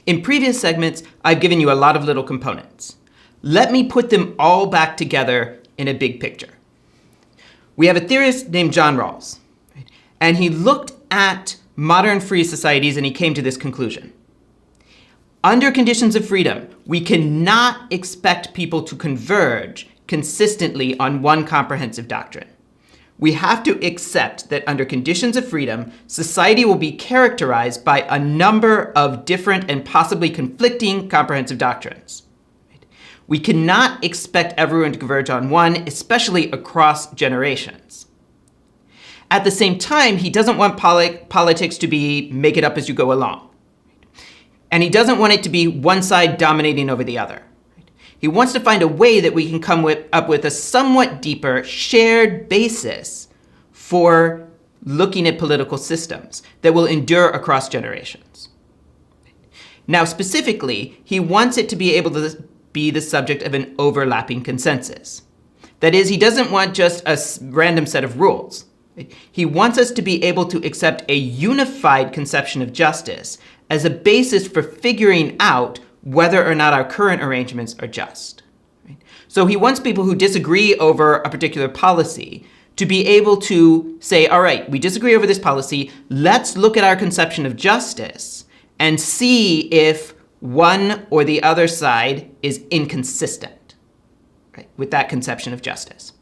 In previous segments, I've given you a lot of little components. Let me put them all back together in a big picture. We have a theorist named John Rawls, right? And he looked at modern free societies and he came to this conclusion. Under conditions of freedom, we cannot expect people to converge consistently on one comprehensive doctrine. We have to accept that under conditions of freedom, society will be characterized by a number of different and possibly conflicting comprehensive doctrines. We cannot expect everyone to converge on one, especially across generations. At the same time, he doesn't want politics to be make it up as you go along. And he doesn't want it to be one side dominating over the other. He wants to find a way that we can come up with a somewhat deeper shared basis for looking at political systems that will endure across generations. Now, specifically, he wants it to be able to be the subject of an overlapping consensus. That is, he doesn't want just a random set of rules. He wants us to be able to accept a unified conception of justice as a basis for figuring out whether or not our current arrangements are just. Right? So he wants people who disagree over a particular policy to be able to say, all right, we disagree over this policy. Let's look at our conception of justice and see if one or the other side is inconsistent, right, with that conception of justice.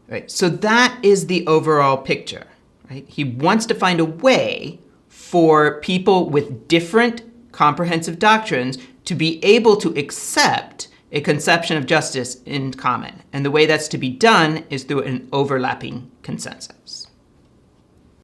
Right, so that is the overall picture. Right? He wants to find a way for people with different comprehensive doctrines to be able to accept a conception of justice in common. And the way that's to be done is through an overlapping consensus.